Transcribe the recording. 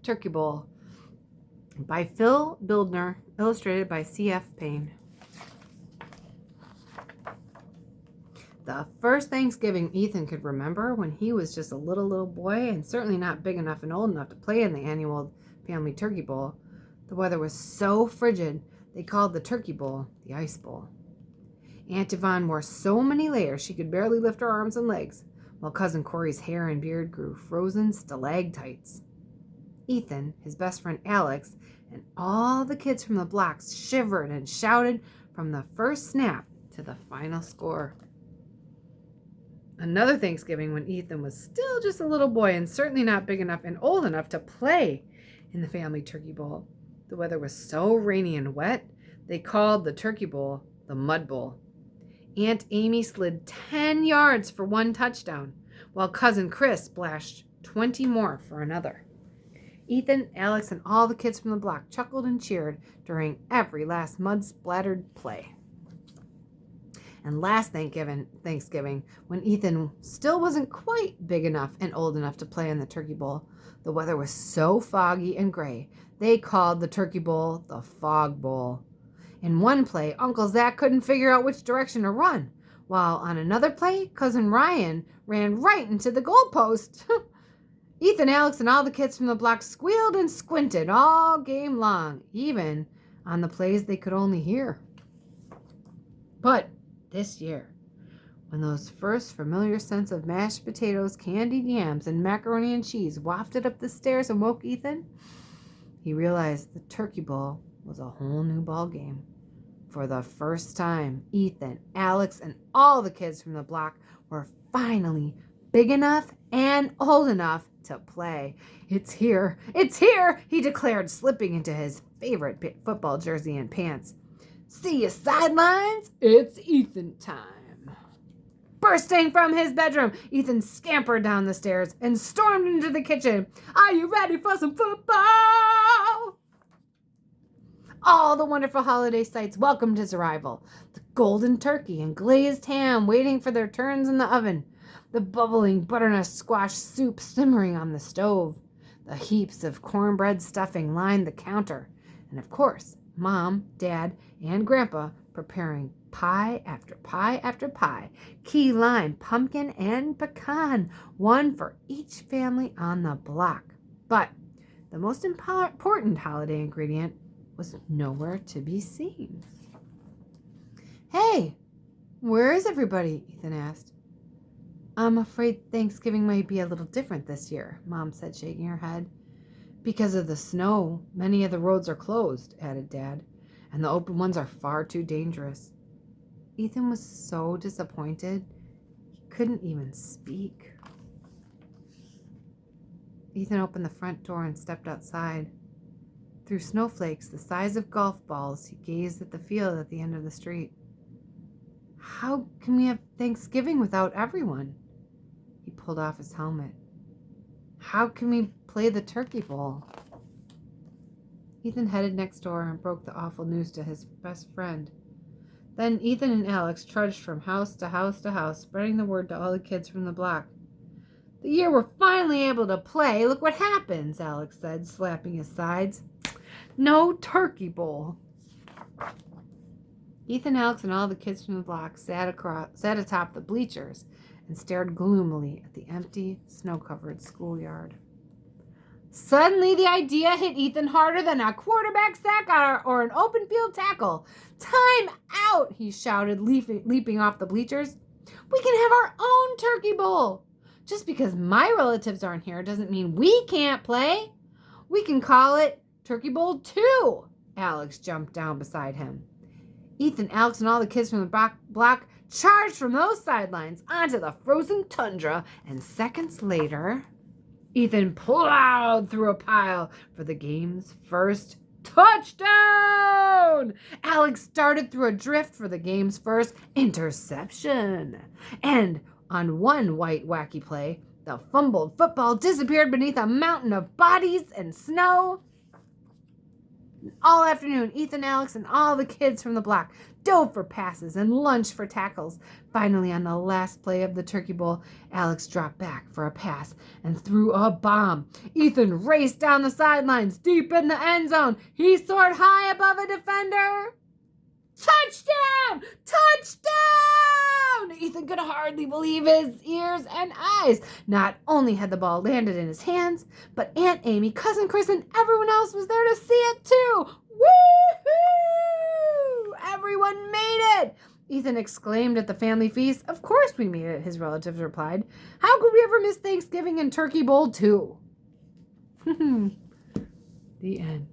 Turkey Bowl by Phil Bildner, illustrated by C.F. Payne. The first Thanksgiving Ethan could remember when he was just a little boy and certainly not big enough and old enough to play in the annual family turkey bowl. The weather was so frigid, they called the turkey bowl the ice bowl. Aunt Yvonne wore so many layers she could barely lift her arms and legs, while Cousin Corey's hair and beard grew frozen stalactites. Ethan, his best friend Alex, and all the kids from the blocks shivered and shouted from the first snap to the final score. Another Thanksgiving when Ethan was still just a little boy and certainly not big enough and old enough to play in the family turkey bowl. The weather was so rainy and wet, they called the turkey bowl the mud bowl. Aunt Amy slid 10 yards for one touchdown, while Cousin Chris splashed 20 more for another. Ethan, Alex, and all the kids from the block chuckled and cheered during every last mud-splattered play. And last Thanksgiving, when Ethan still wasn't quite big enough and old enough to play in the turkey bowl, the weather was so foggy and gray, they called the turkey bowl the fog bowl. In one play, Uncle Zach couldn't figure out which direction to run, while on another play, Cousin Ryan ran right into the goalpost. Ethan, Alex, and all the kids from the block squealed and squinted all game long, even on the plays they could only hear. But this year, when those first familiar scents of mashed potatoes, candied yams, and macaroni and cheese wafted up the stairs and woke Ethan, he realized the turkey bowl was a whole new ball game. For the first time, Ethan, Alex, and all the kids from the block were finally big enough and old enough to play. It's here, he declared, slipping into his favorite football jersey and pants. See you sidelines, it's Ethan time. Bursting from his bedroom, Ethan scampered down the stairs and stormed into the kitchen. Are you ready for some football? All the wonderful holiday sights welcomed his arrival. The golden turkey and glazed ham waiting for their turns in the oven. The bubbling butternut squash soup simmering on the stove. The heaps of cornbread stuffing lined the counter. And of course, Mom, Dad, and Grandpa preparing pie after pie after pie, key lime, pumpkin, and pecan, one for each family on the block. But the most important holiday ingredient was nowhere to be seen. Hey, where is everybody? Ethan asked. I'm afraid Thanksgiving might be a little different this year, Mom said, shaking her head. Because of the snow, many of the roads are closed, added Dad, and the open ones are far too dangerous. Ethan was so disappointed, he couldn't even speak. Ethan opened the front door and stepped outside. Through snowflakes the size of golf balls, he gazed at the field at the end of the street. How can we have Thanksgiving without everyone? He pulled off his helmet. How can we play the turkey bowl? Ethan headed next door and broke the awful news to his best friend. Then Ethan and Alex trudged from house to house to house, spreading the word to all the kids from the block. The year we're finally able to play, look what happens, Alex said, slapping his sides. No turkey bowl. Ethan, Alex, and all the kids from the block sat atop the bleachers and stared gloomily at the empty, snow-covered schoolyard. Suddenly, the idea hit Ethan harder than a quarterback sack or an open field tackle. Time out, he shouted, leaping off the bleachers. We can have our own turkey bowl. Just because my relatives aren't here doesn't mean we can't play. We can call it Turkey Bowl 2. Alex jumped down beside him. Ethan, Alex, and all the kids from the block charged from those sidelines onto the frozen tundra, and seconds later, Ethan plowed through a pile for the game's first touchdown. Alex darted through a drift for the game's first interception. And on one white wacky play, the fumbled football disappeared beneath a mountain of bodies and snow. All afternoon, Ethan, Alex, and all the kids from the block dove for passes and lunged for tackles. Finally, on the last play of the Turkey Bowl, Alex dropped back for a pass and threw a bomb. Ethan raced down the sidelines, deep in the end zone. He soared high above a defender. Touchdown! Touchdown! Ethan could hardly believe his ears and eyes. Not only had the ball landed in his hands, but Aunt Amy, Cousin Chris, and everyone else was there to see it too. Woo-hoo! Everyone made it! Ethan exclaimed at the family feast. Of course we made it, his relatives replied. How could we ever miss Thanksgiving and Turkey Bowl too? The end.